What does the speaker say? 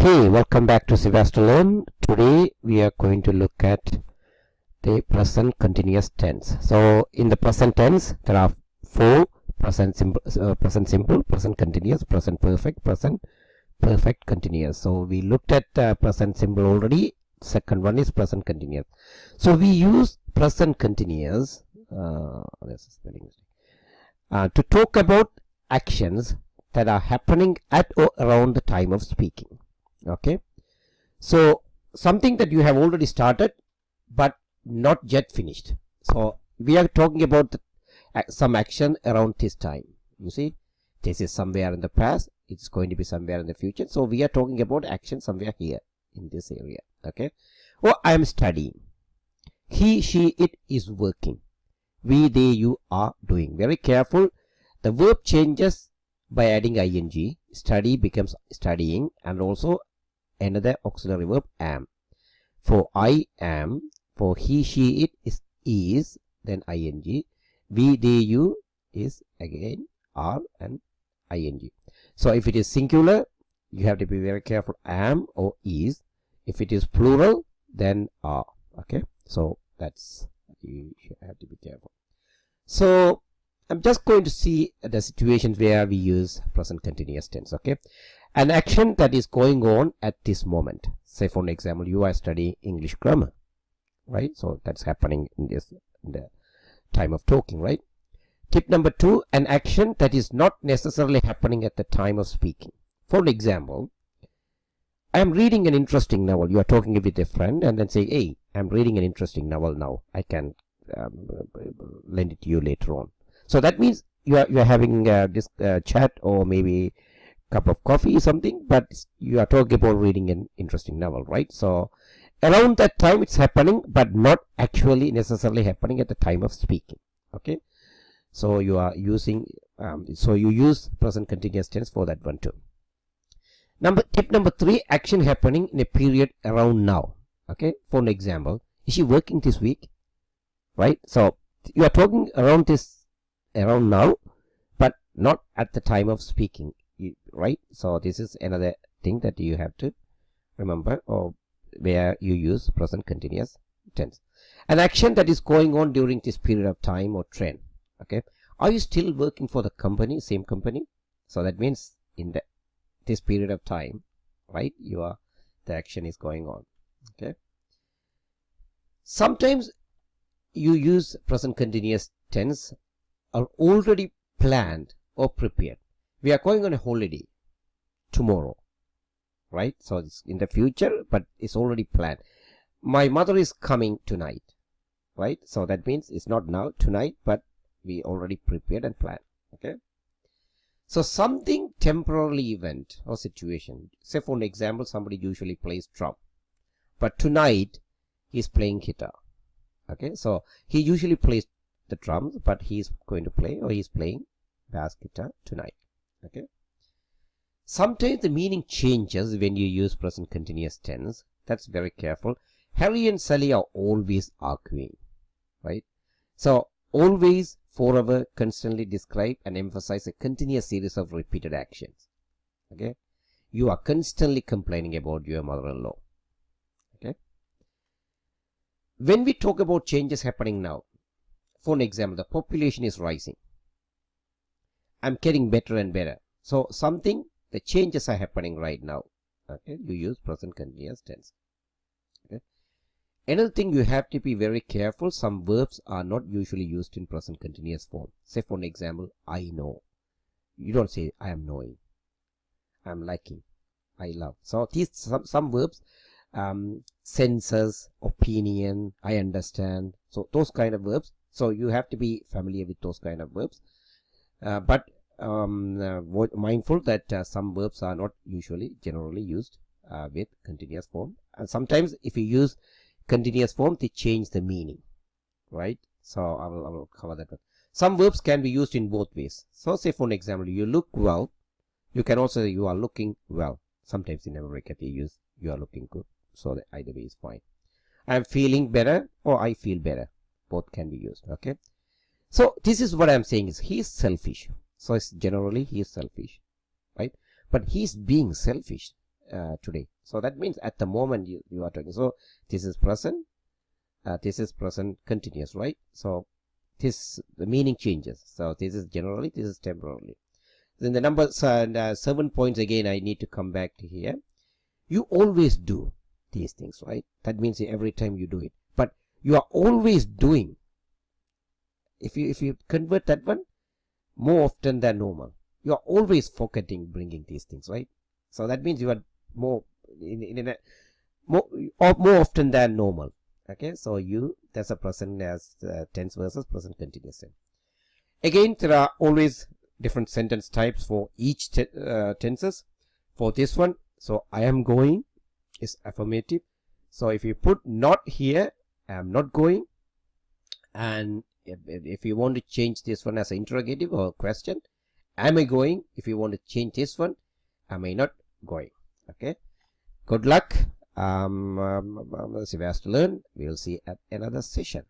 Okay, welcome back to Sylvester Learn. Today we are going to look at the present continuous tense. So in the present tense there are four: present simple, present continuous, present perfect, present perfect continuous. So we looked at present simple already. Second one is present continuous. So we use present continuous to talk about actions that are happening at or around the time of speaking. Okay, so something that you have already started but not yet finished. So we are talking about some action around this time. You see, this is somewhere in the past, it's going to be somewhere in the future. So we are talking about action somewhere here in this area. Okay, or I am studying, he, she, it is working, we, they, you are doing. Very careful, the verb changes by adding ing. Study becomes studying, and also another auxiliary verb am. For I am, for he, she, it is then ing. We, they, you is again are and ing. So if it is singular, you have to be very careful, am or is. If it is plural, then are. Okay, so that's, you have to be careful. So I'm just going to see the situations where we use present continuous tense. Okay, an action that is going on at this moment. Say for example, you are studying English grammar, right? So that's happening in the time of talking, right? Tip number 2, an action that is not necessarily happening at the time of speaking. For example, I am reading an interesting novel. You are talking with a friend and then say, hey, I'm reading an interesting novel now. I can lend it to you later on. So that means you are having this chat, or maybe cup of coffee or something, but you are talking about reading an interesting novel, right? So around that time it's happening, but not actually necessarily happening at the time of speaking. Okay, so you are using so you use present continuous tense for that one too. Tip number 3, action happening in a period around now. Okay, for an example, is she working this week, right? So you are talking around now, but not at the time of speaking, right? So this is another thing that you have to remember, or where you use present continuous tense. An action that is going on during this period of time or trend. Okay, are you still working for the company, same company? So that means in this period of time, right, the action is going on. Okay, sometimes you use present continuous tense are already planned or prepared. We are going on a holiday tomorrow, right? So it's in the future, but it's already planned. My mother is coming tonight, right? So that means it's not now, tonight, but we already prepared and planned. Okay, so something temporary event or situation. Say for an example, somebody usually plays drum, but tonight he's playing guitar. Okay, so he usually plays the drums, but he's going to play, or he's playing bass guitar tonight. Okay, sometimes the meaning changes when you use present continuous tense. That's very careful. Harry and Sally are always arguing, right? So always, forever, constantly describe and emphasize a continuous series of repeated actions. Okay, you are constantly complaining about your mother-in-law. Okay, when we talk about changes happening now, for an example, the population is rising, I'm getting better and better. So something, the changes are happening right now. Okay, you use present continuous tense. Okay, another thing you have to be very careful, some verbs are not usually used in present continuous form. Say for an example, I know. You don't say I am knowing, I'm liking, I love. So these some verbs, senses, opinion, I understand, so those kind of verbs. So you have to be familiar with those kind of verbs, but mindful that some verbs are not generally used with continuous form, and sometimes if you use continuous form, they change the meaning, right? So I will cover that one. Some verbs can be used in both ways. So say for an example, you look well, you can also say you are looking well. Sometimes in America they use you are looking good, so that either way is fine. I am feeling better, or I feel better, both can be used. Okay, so this is what I'm saying is he is selfish. So it's generally he is selfish, right? But he's being selfish. today. So that means at the moment you are talking. So this is present, this is present continuous, right? So the meaning changes. So this is generally, this is temporarily. Then the number 7 points again, I need to come back to here. You always do these things, right? That means every time you do it, but you are always doing. If you convert that one, more often than normal, you are always forgetting bringing these things, right? So that means you are more more often than normal. Okay, so that's a present as tense versus present continuous tense. Again, there are always different sentence types for each tenses. For this one, so I am going is affirmative. So if you put not here, I am not going. And if you want to change this one as an interrogative or question, am I going? If you want to change this one, am I not going? Okay, good luck. Let's see, we have to learn. We will see at another session.